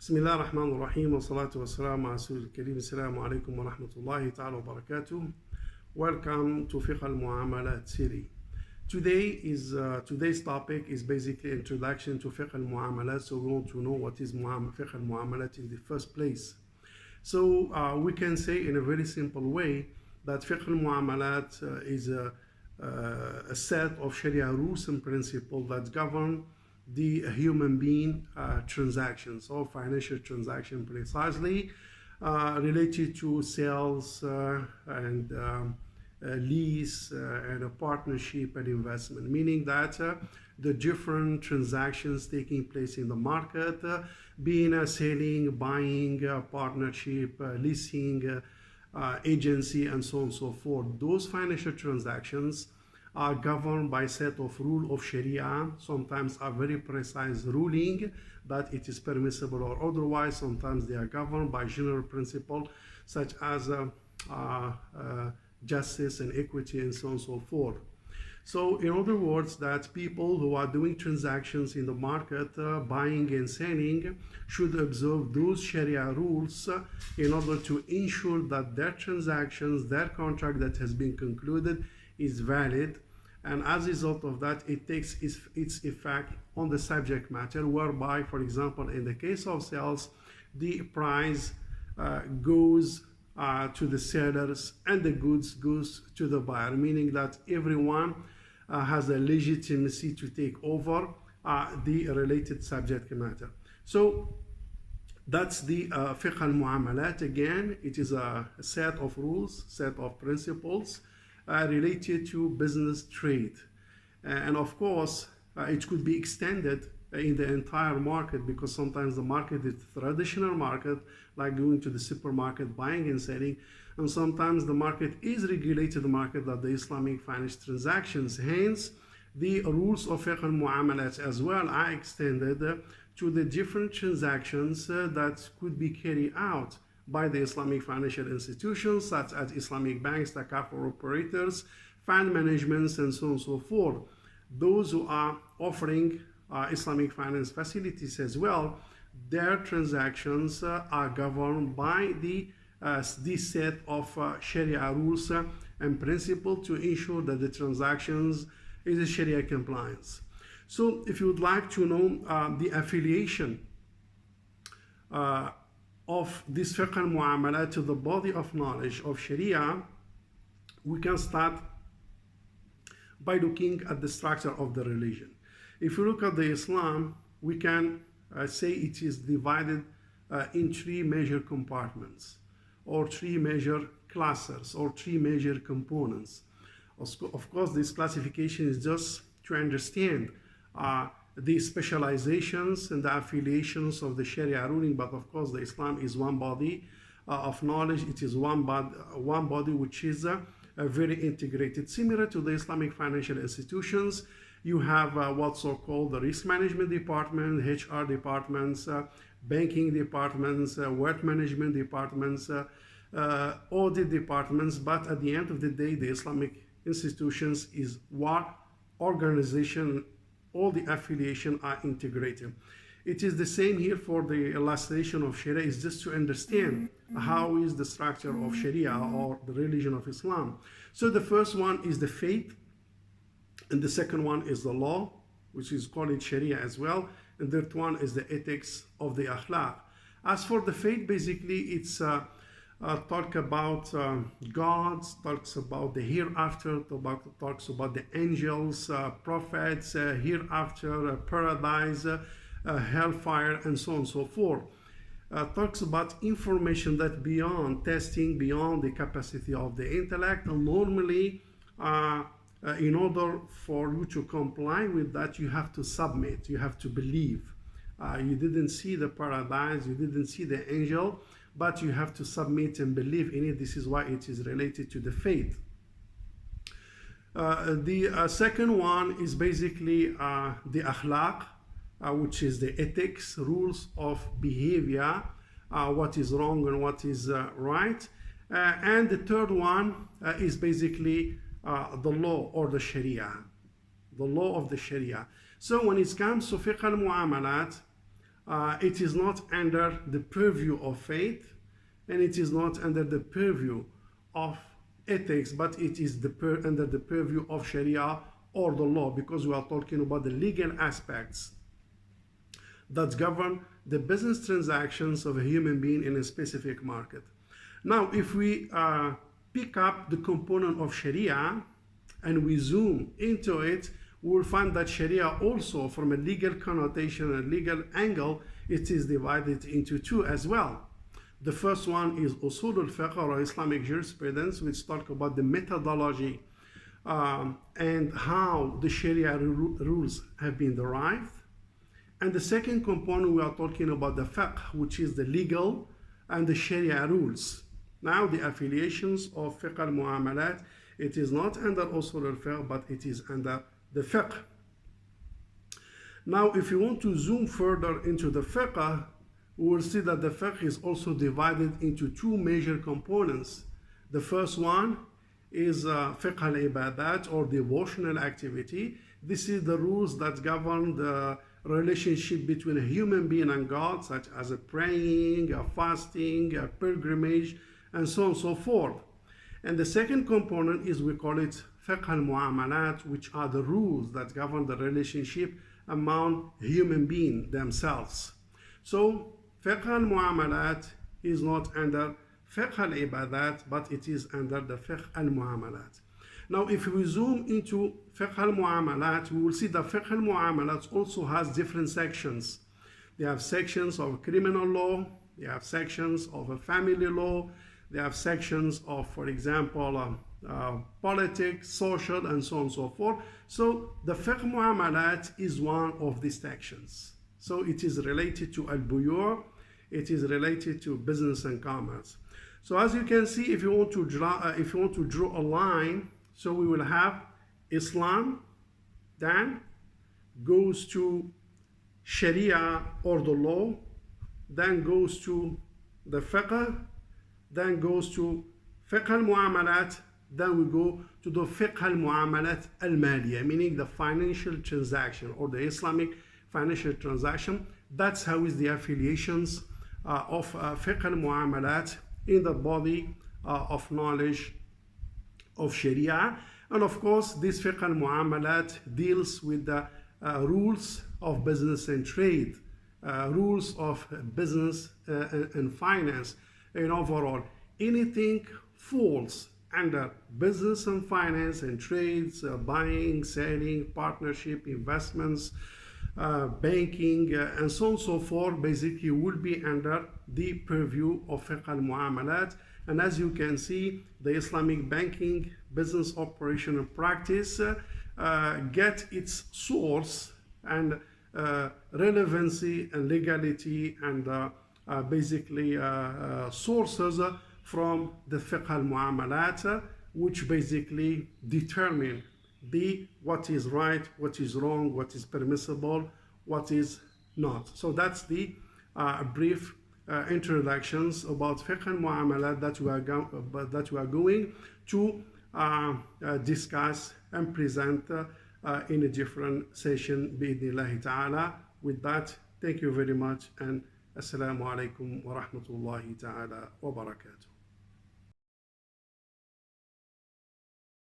بسم الله الرحمن الرحيم والصلاة والسلام على رسول الكريم. السلام عليكم ورحمة الله تعالى وبركاته. Welcome to Fiqh al Muamalat series. Today's topic is basically introduction to Fiqh al Muamalat. So we want to know what is Fiqh al Muamalat in the first place. So we can say in a very simple way that Fiqh al Muamalat is a set of Sharia rules and principles that govern the human being transactions or financial transaction, precisely related to sales and lease and a partnership and investment, meaning that the different transactions taking place in the market, being selling, buying, partnership, leasing, agency, and so on and so forth. Those financial transactions are governed by a set of rules of Sharia, sometimes a very precise ruling that it is permissible or otherwise. Sometimes they are governed by general principles such as justice and equity and so on and so forth. So in other words, that people who are doing transactions in the market, buying and selling, should observe those Sharia rules in order to ensure that their transactions, their contract that has been concluded is valid, and as a result of that, it takes its effect on the subject matter, whereby, for example, in the case of sales, the price goes to the sellers and the goods goes to the buyer, meaning that everyone has a legitimacy to take over the related subject matter. So that's the Fiqh al Muamalat. Again, it is a set of rules, set of principles related to business trade, and of course it could be extended in the entire market, because sometimes the market is traditional market, like going to the supermarket, buying and selling, and sometimes the market is regulated market, that the Islamic financial transactions. Hence, the rules of Fiqh al Muamalat as well are extended to the different transactions that could be carried out by the Islamic financial institutions, such as Islamic banks, takaful operators, fund managements, and so on and so forth. Those who are offering Islamic finance facilities as well, their transactions are governed by this set of Sharia rules and principles to ensure that the transactions is a Sharia compliance. So if you would like to know the affiliation of this Fiqh al Muamalat to the body of knowledge of Sharia, we can start by looking at the structure of the religion. If you look at the Islam, we can say it is divided in three major compartments, or three major classes, or three major components. Of course, this classification is just to understand the specializations and the affiliations of the Sharia ruling, but of course the Islam is one body of knowledge. It is one body which is very integrated. Similar to the Islamic financial institutions, you have what's so-called the risk management department, HR departments, banking departments, wealth management departments, audit departments, but at the end of the day, the Islamic institutions is one organization. All the affiliation are integrated. It is the same here for the illustration of Sharia. Is just to understand how is the structure of Sharia or the religion of Islam. So the first one is the faith, and the second one is the law, which is called Sharia as well, and the third one is the ethics of the akhlaq. As for the faith, basically it's talk about God, talks about the hereafter, talks about the angels, prophets, hereafter, paradise, hellfire, and so on and so forth. Talks about information that beyond testing, beyond the capacity of the intellect, and normally in order for you to comply with that, you have to submit, you have to believe. You didn't see the paradise, you didn't see the angel, but you have to submit and believe in it. This is why it is related to the faith. The second one is basically the akhlaq, which is the ethics, rules of behavior, what is wrong and what is right. And the third one is basically the law or the Sharia, the law of the Sharia. So when it comes to Fiqh al Muamalat, It is not under the purview of faith, and it is not under the purview of ethics, but it is under the purview of Sharia or the law, because we are talking about the legal aspects that govern the business transactions of a human being in a specific market. Now, if we pick up the component of Sharia and we zoom into it, we will find that Sharia also, from a legal connotation and legal angle, it is divided into two as well. The first one is Usul al-Fiqh, or Islamic jurisprudence, which talk about the methodology and how the Sharia rules have been derived. And the second component, we are talking about the Fiqh, which is the legal and the Sharia rules. Now, the affiliations of Fiqh al Muamalat, it is not under Usul al-Fiqh, but it is under the Fiqh. Now, if you want to zoom further into the Fiqh, we will see that the Fiqh is also divided into two major components. The first one is Fiqh al-Ibadat, or devotional activity. This is the rules that govern the relationship between a human being and God, such as a praying, a fasting, a pilgrimage, and so on and so forth. And the second component is, we call it Fiqh al Muamalat, which are the rules that govern the relationship among human beings themselves. So Fiqh al Muamalat is not under Fiqh al Ibadat, but it is under the Fiqh al Muamalat. Now, if we zoom into Fiqh al Muamalat, we will see that Fiqh al Muamalat also has different sections. They have sections of criminal law, they have sections of a family law, they have sections of, for example, politics, social, and so on and so forth. So the Fiqh Muamalat is one of these sections. So it is related to al-buyu', it is related to business and commerce. So as you can see, if you want to draw a line, so we will have Islam, then goes to Sharia or the law, then goes to the Fiqh, then goes to Fiqh al-Muamalat, then we go to the Fiqh al-Muamalat al-Maliyah, meaning the financial transaction or the Islamic financial transaction. That's how is the affiliations of Fiqh al-Muamalat in the body of knowledge of Sharia. And of course, this Fiqh al-Muamalat deals with the rules of business and trade, rules of business and finance. And overall, anything falls under business and finance and trades, buying, selling, partnership, investments, banking, and so on and so forth, basically will be under the purview of Fiqh al Muamalat. And as you can see, the Islamic banking business operation and practice get its source and relevancy and legality and basically sources from the Fiqh al Muamalat, which basically determine what is right, what is wrong, what is permissible, what is not. So that's the brief introductions about Fiqh al Muamalat that we are going to discuss and present in a different session, bi'idhnillahi ta'ala. With that, thank you very much, and assalamu alaikum wa rahmatullahi ta'ala wa barakatuh.